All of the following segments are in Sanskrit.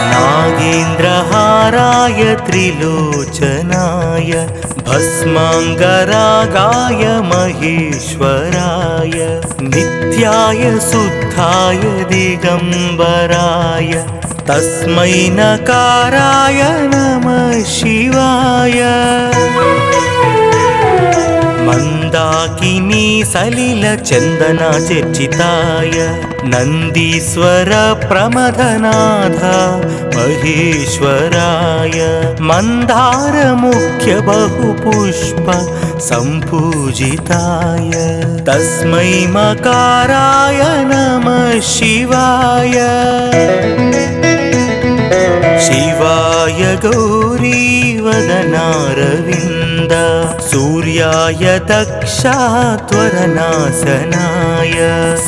नागेन्द्रहाराय त्रिलोचनाय भस्माङ्गरागाय महेश्वराय नित्याय शुद्धाय दिगम्बराय तस्मै नकाराय नमः शिवाय। मंदाकिनी सलिल चंदन चर्चिताय नंदीश्वर प्रमथनाथ महेश्वराय मंदार मुख्य बहुपुष्प संपूजिताय तस्मै मकाराय नमः शिवाय। शिवाय गौरीवदनारविन्द सूर्याय दक्षात्वरनाशनाय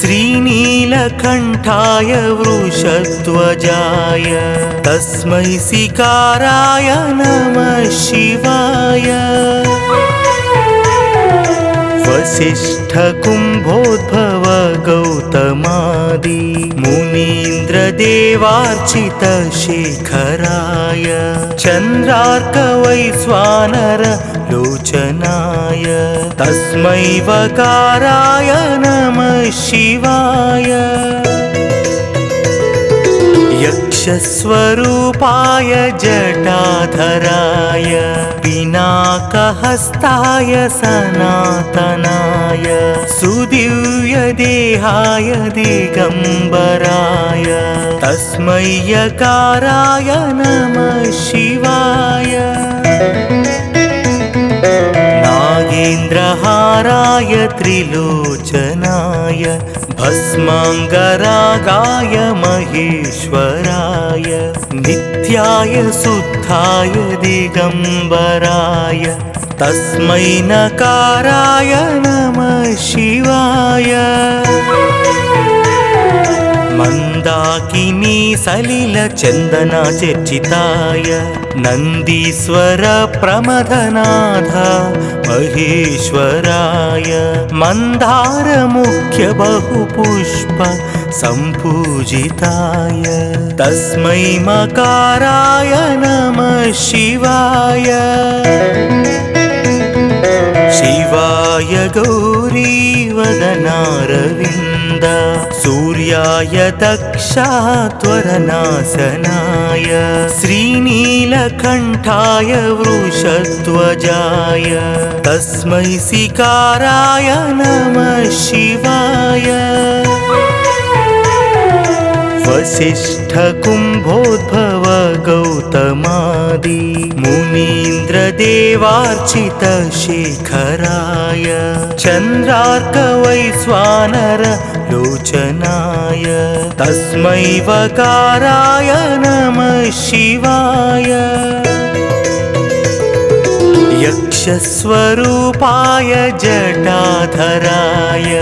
श्रीनीलकण्ठाय वृषध्वजाय तस्मै सिकाराय नमः शिवाय। वसिष्ठ कुम्भोद्भव गौतमादि मुनीन्द्र देवार्चित शेखराय चन्द्रार्क वैश्वानर लोचनाय तस्मै वकाराय नमः शिवाय। यक्षस्वरूपाय जटाधराय पिनाकहस्ताय सनातनाय सुदिव्यदेहाय दिगम्बराय तस्मै यकाराय नमः शिवाय। नागेन्द्रहाराय त्रिलोचनाय भस्माङ्गरागाय महेश्वराय नित्याय शुद्धाय दिगम्बराय तस्मै नकाराय नमः शिवाय। मंदाकिनी सलिल चंदन चर्चिताय नंदीश्वर प्रमथनाथ महेश्वराय मंदार मुख्य बहुपुष्प संपूजिताय तस्मै मकाराय नमः शिवाय। शिवाय गौरीवदनारविन्द सूर्याय दक्षात्वरनाशनाय श्रीनीलकण्ठाय वृषध्वजाय तस्मै सिकाराय नमः शिवाय। वसिष्ठ कुम्भोद्भव गौतमादि मुनीन्द्र देवार्चित शेखराय चन्द्रार्क वैश्वानर लोचनाय तस्मै वकाराय नमः शिवाय। यक्षस्वरूपाय जटाधराय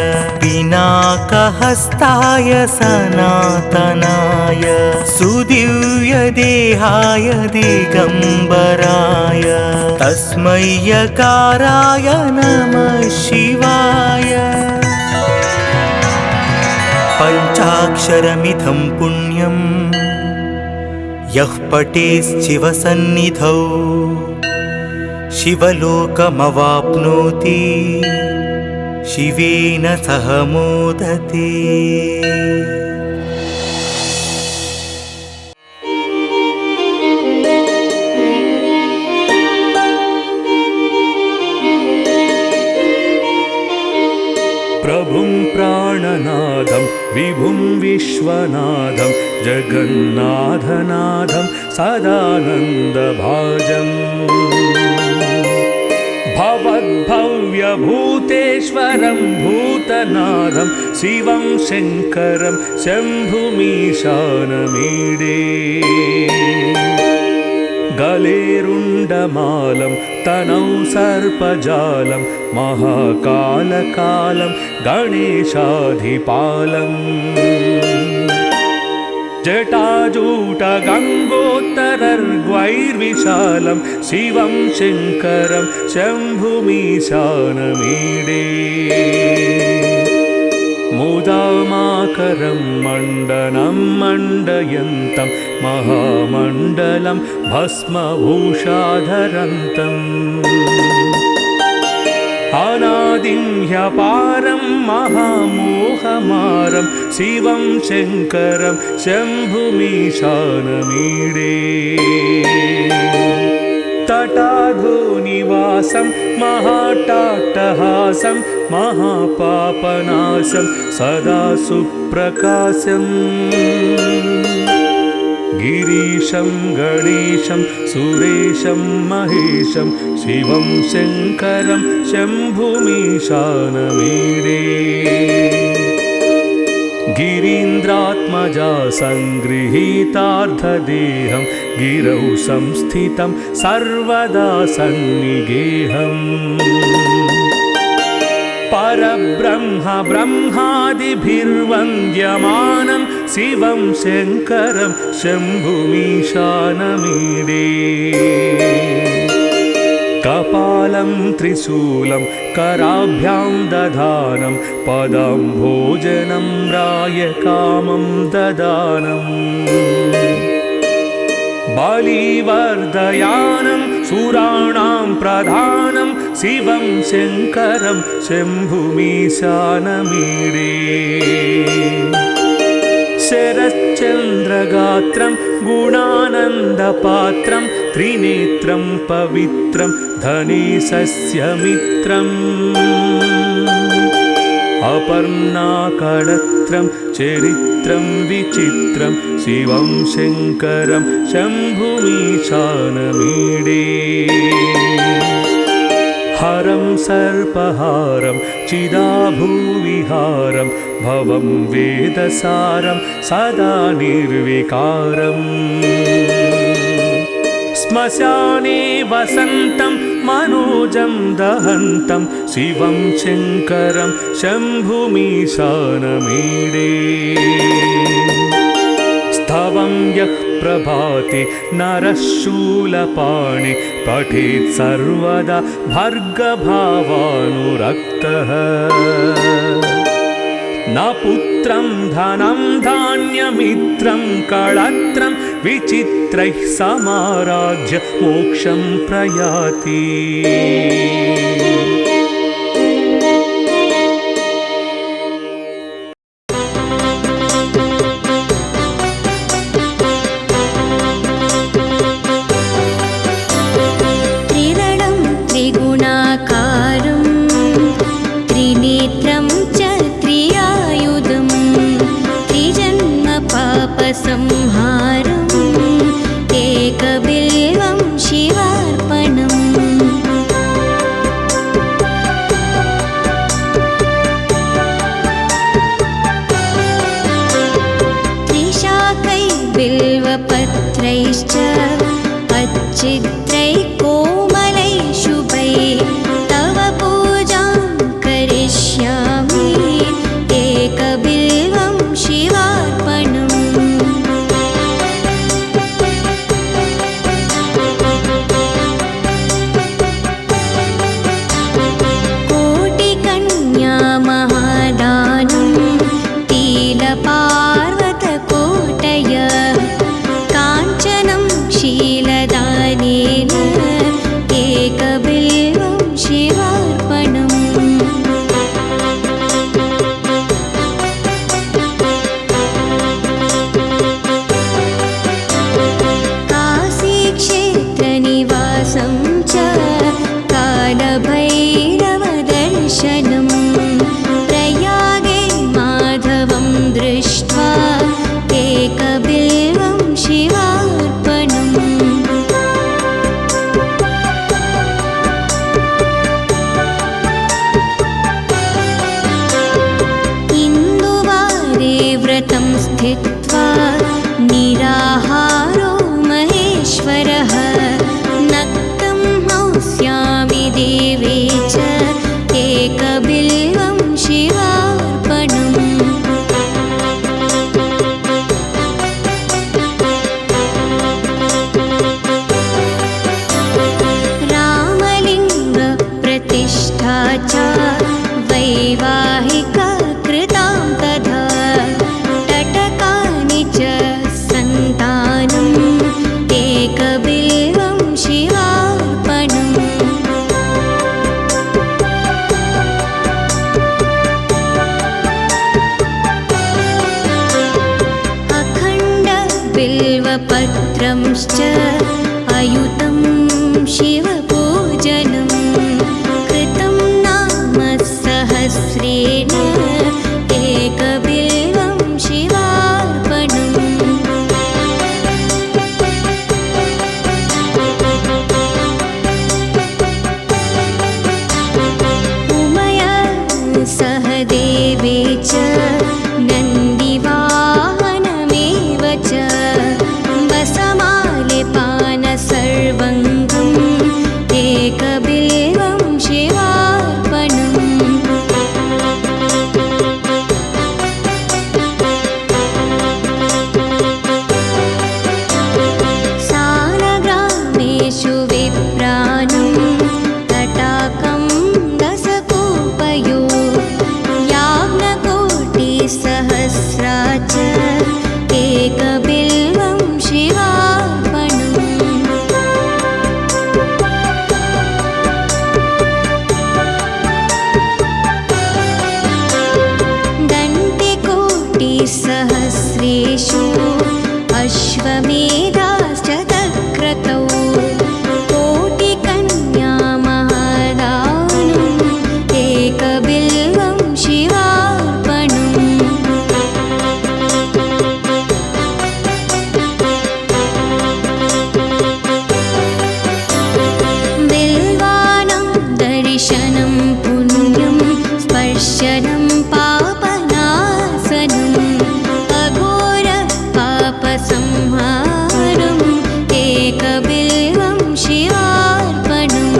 पिनाकहस्ताय सनातनाय सुदिव्यदेहाय दिगम्बराय तस्मै यकाराय नमः शिवाय। पञ्चाक्षरमिदं पुण्यं यः पठेच्छिवसन्निधौ शिवलोकमवाप्नोति शिवेन सह मोदते। प्रभुं प्राणनादं विभुं विश्वनाथं जगन्नाथनाथं सदानन्दभाजम् भवद्भव्यभूतेश्वरं भूतनाथं शिवं शङ्करं शम्भुमीशानमीडे। गलेरुण्डमालं तनौ सर्पजालं महाकालकालं गणेशाधिपालम् जटाजूटगङ्गोत्तरर्ग्वैर्विशालं शिवं शङ्करं शम्भुमीशानमीडे। मुदामाकरं मण्डनं मण्डयन्तं महामण्डलं भस्मभूषाधरन्तम् अनादिं ह्यपारं महामोहमारं शिवं शङ्करं शम्भुमीशानमीडे तटाधोनिवासं महाट्टहासं महापापनाशं सदा सुप्रकाशम् गिरीशं गणेशं सुरेशं महेशं शिवं शङ्करं शम्भुमीशानमीडे गिरीन्द्रात्मजा सङ्गृहीतार्धदेहं गिरौ संस्थितं सर्वदा सन्निगेहम् परब्रह्म ब्रह्मादिभिर्वन्द्यमानं शिवं शङ्करं शम्भुमीशानमीडे कपालं त्रिशूलं कराभ्यां दधानं पदं भोजनं रायकामं ददानम् बलिवर्धयानं सुराणां प्रधानं शिवं शङ्करं शम्भुमीशानमीडे शरच्चन्द्रगात्रं गुणानन्दपात्रं त्रिनेत्रं पवित्रं धनेशस्य मित्रम् अपर्णाकळत्रं चरित्रं विचित्रं शिवं शङ्करं शम्भुमीशानमीडे हरं सर्पहारं चिदाभूविहारं भवं वेदसारं सदा निर्विकारम् श्मशाने वसन्तं मनोजं दहन्तं शिवं शङ्करं शम्भुमीशानमीडे स्तवं यः प्रभाते नरः शूलपाणि पठेत् सर्वदा भर्गभावानुरक्तः न पुत्रं धनं धान्यमित्रं कळत्रं विचित्रैः समाराज्य मोक्षं प्रयाति संहारम् एकबिल्वं शिवार्पणम् त्रिशाकैः बिल्वपत्रैश्च अच्छिद्रैः कोमलैः शुभैः तव पूजां करिष्यामि एकबिल्वं शिवार्पणम् पार्वतकोटय काञ्चनं शीलदानेन एकबिल्वं शिवार्पणम् काशीक्षेत्रनिवासं च कालभैरवदर्शनम् प्रयागे माधवं दृष्ट्वा एकबिल्वं शिवार्पणम् इन्दुवारे व्रतं स्थित्वा निराहारो महेश्वरः नक्तं हंस्यामि देवे च एकबिल्वं शिवार्पणम् रामलिङ्गप्रतिष्ठा च वैवाहिककृतां बिल्वपत्रंश्च अयुतं शिवपूजनं कृतं नाम सहस्रेण एकबिल्वं शिवार्पणम् उमया सह देवे च नन्दिवाहनमेव च वसमालिपान सर्वङ्गम् एकबिल्वं शिवार्पणम् सालग्रामेषु विप्राणं तटाकं दशकूपयो याज्ञकोटिसहस्रा च एकबिल्वं शिवार्पणम् दण्डिकोटिसहस्रेषु अश्वमेधाश्च तक्रतौ कोटिकन्या महादानम् एकबिल्वं शिवार्पणम् बिल्वानां दर्शनं पुण्यं स्पर्शनं पापनाशनम् अघोर पापसंहारम् एकबिल्वं शिवार्पणम्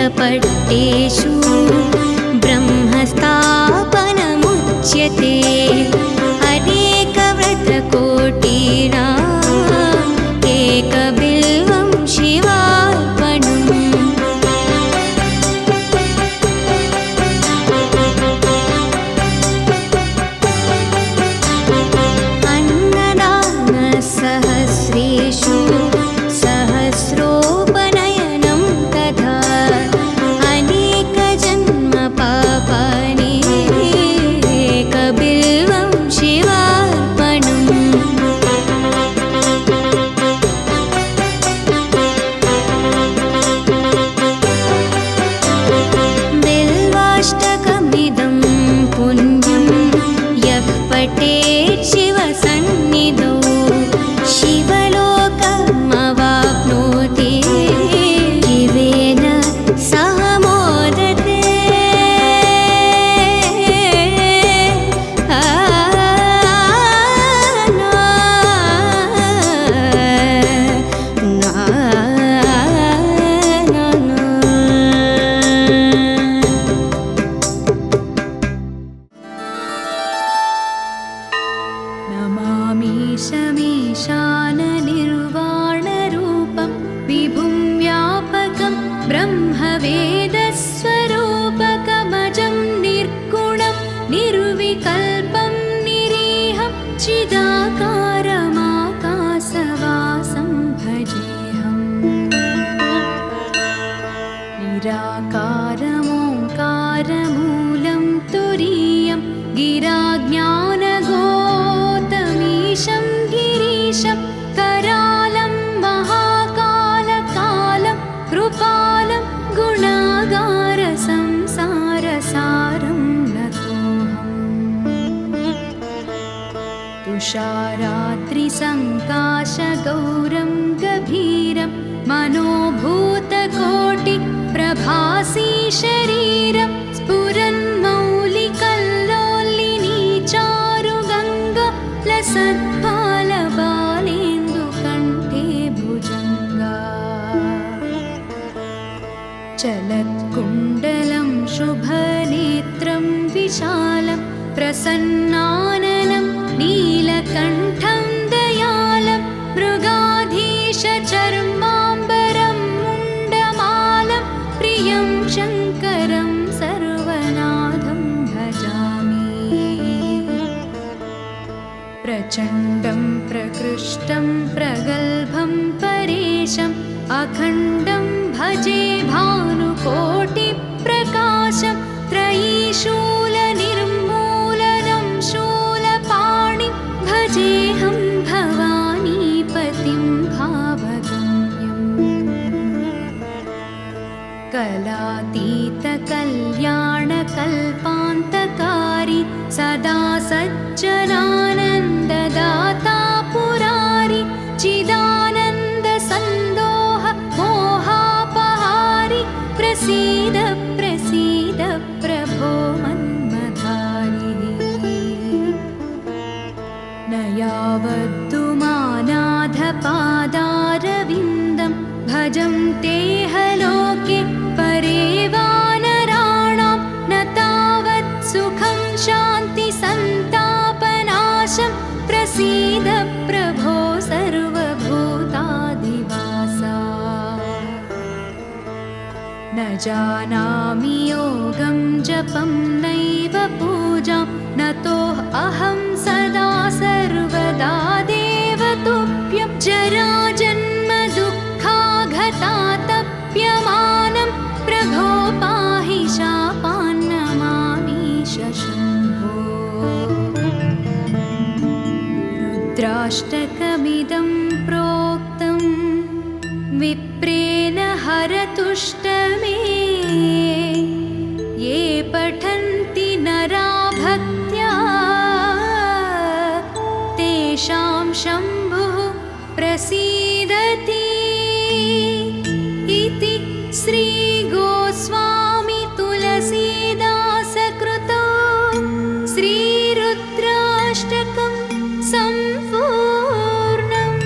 सहस्रवेदपट्टेषु ब्रह्मस्थापनमुच्यते अनेकव्रतकोटीनाम् एकबिल्वं शिवार्पणम् अन्नदानसहस्रेषु सहस्रोपनयनं तथा अनेकजन्मपापानि एकबिल्वं शिवार्पणम् बिल्वाष्टकमिदं पुण्यं यः पठेत् शिवसन्निधौ शिवलोकमवाप्नोति शिवेन सह मोदते नमामि शमीशाननिर्वाणरूपं विभुं व्यापकं ब्रह्मवेदस्वरूपकमजं निर्गुणं निर्विकल्पं निरीहं चिदाकारमाकाशवासं भजेऽहम् निराकारमोङ्कारमूलं तुरीयं गिराज्ञानगोतमीशं गिरीशं करालं महाकालकालं कृपालं गुणागारसंसारसारं नतोऽहम् तुषारात्रिसङ्काशगौरं गभीरं मनोभूतकोटिप्रभासी शरीरं स्फुरन्मौलिकल्लोलिनी चारुगङ्गा लसत्फालबालेन्दुकण्ठे भुजङ्गा चलत्कुण्डलं शुभनेत्रं विशालं प्रसन्नाननं नीलकण्ठं दयालं मृगाधीशचर्माम्बरं मुण्डमालं प्रियं शङ्करं सर्वनाथं भजामि प्रचण्डं प्रकृष्टं प्रगल्भं परेशम् अखण्डं भजे भानु कलातीतकल्याणकल्पान्तकारी सदा सज्जनानन्ददाता पुरारि चिदानन्दसन्दोह मोहापहारि प्रसीद प्रसीद प्रभो मन्मधारि न यावद्दु मानाधपादारविन्दं भजं तेह लोके परे वानराणां न तावत् सुखं शान्ति सन्तापनाशं प्रसीद प्रभो सर्वभूताधिवासा न जानामि योगं जपं नैव पूजां नतोऽहं सदा सर्वदा देवतुभ्यं जराजन्म दुःखाघातातप्यमानं प्रभो पाहि शापान्नमामीश शम्भो रुद्राष्टकमिदं प्रोक्तं विप्रेण हरतुष्टमे ये पठन्ति नरा भक्त्या तेषां शम्भुः प्रसीदति इति श्रीगोस्वामी तुलसीदासकृतो श्रीरुद्राष्टकं सम्पूर्णम्।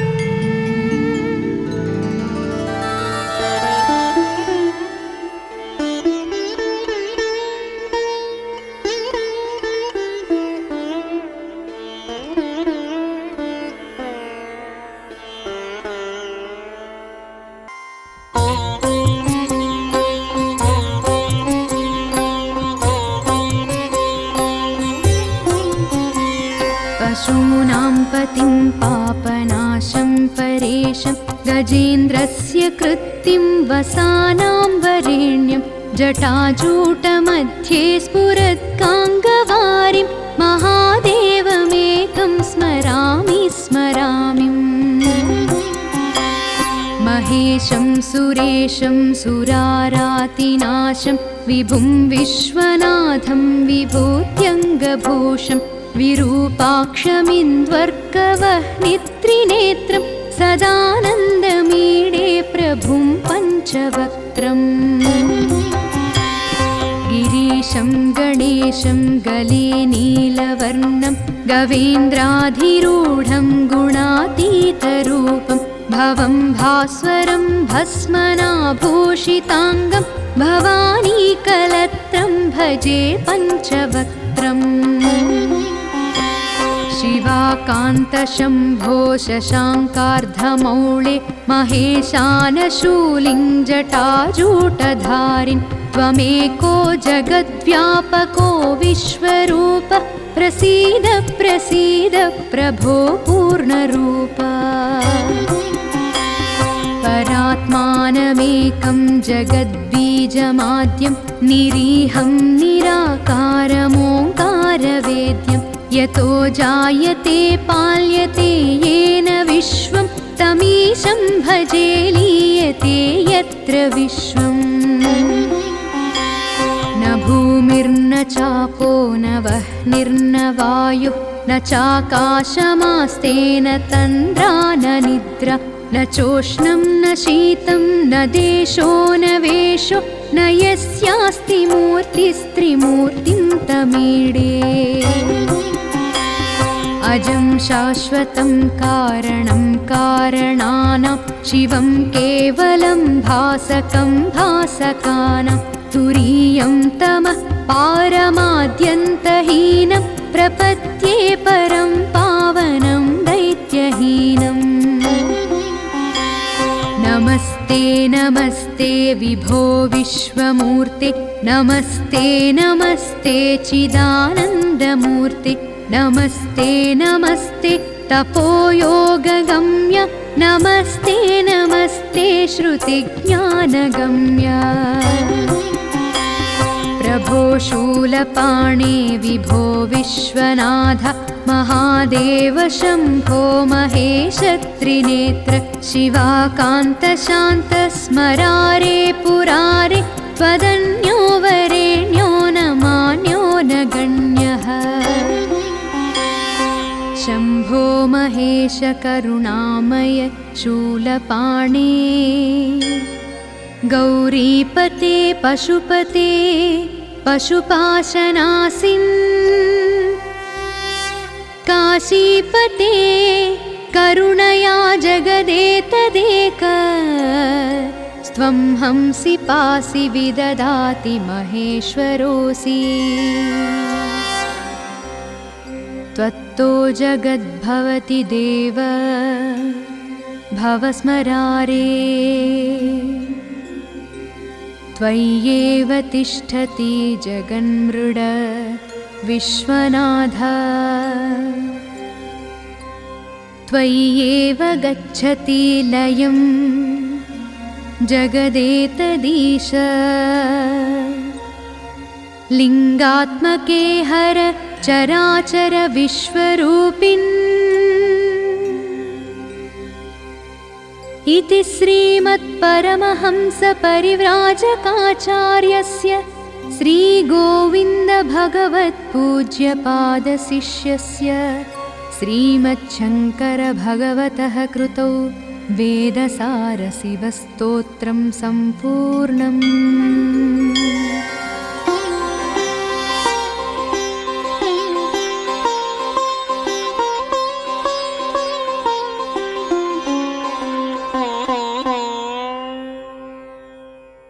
पशूनां पतिं पापनाशं परेशं गजेन्द्रस्य कृत्तिं वसानां वरेण्यं जटाजूटमध्ये स्फुरत्काङ्गवारिं महादेवमेकं स्मरामि स्मरामि महेशं सुरेशं सुरारातिनाशं विभुं विश्वनाथं विभूत्यङ्गभूषं विरूपाक्षमिन्द्वर्कवह्नित्रिनेत्रं सदानन्दमीडे प्रभुं पञ्चवक्त्रम् गिरीशं गणेशं गले नीलवर्णं गवेन्द्राधिरूढं गुणातीतरूपं भवं भास्वरं भस्मनाभूषिताङ्गं भवानीकलत्रं भजे पञ्चवक्त्रम् शिवाकान्तशम्भो शशाङ्कार्धमौळे महेशानशूलिं जटाजूटधारिन् त्वमेको जगद्व्यापको विश्वरूप प्रसीद प्रसीद प्रभो पूर्णरूप परात्मानमेकं जगद्बीजमाद्यं निरीहं निराकारमोङ्कारवेद्यं यतो जायते पाल्यते येन विश्वं तमीशं भजे लीयते यत्र विश्वम् न भूमिर्न चापो न वह्निर्न वायुः न चाकाशमास्तेन तन्द्रा न निद्रा न चोष्णं न शीतं न देशो न वेशो न यस्यास्ति मूर्तिस्त्रिमूर्तिं तमीडे अजं शाश्वतं कारणं कारणानां शिवं केवलं भासकं भासकानां तुरीयं तमः पारमाद्यन्तहीनं प्रपद्ये परं पावनं दैत्यहीनम् नमस्ते नमस्ते विभो विश्वमूर्ते नमस्ते नमस्ते चिदानन्दमूर्ते नमस्ते नमस्ते तपोयोगगम्य नमस्ते नमस्ते श्रुतिज्ञानगम्य प्रभो शूलपाणे विभो विश्वनाथ महादेव शम्भो महेश त्रिनेत्र शिवाकान्त शान्त स्मरारे पुरारे त्वदन्यो वरेण्यो न मान्यो न गण्यः। शम्भो महेश करुणामय शूलपाणे गौरीपते पशुपते पशुपाशनासिन् काशीपते करुणया जगदेतदेक त्वं हंसि पासि विददाति महेश्वरोऽसि। त्वत्तो जगद्भवति देव भवस्मरारे त्वय्येव तिष्ठति जगन्मृड विश्वनाथ। त्वय्येव गच्छति लयं जगदेतदीश। लिङ्गात्मके हर चराचर विश्वरूपिन् इति श्रीमत्परमहंसपरिव्राजकाचार्यस्य श्रीगोविन्दभगवत्पूज्यपादशिष्यस्य श्रीमच्छङ्करभगवतः कृतौ वेदसारशिवस्तोत्रं सम्पूर्णम्।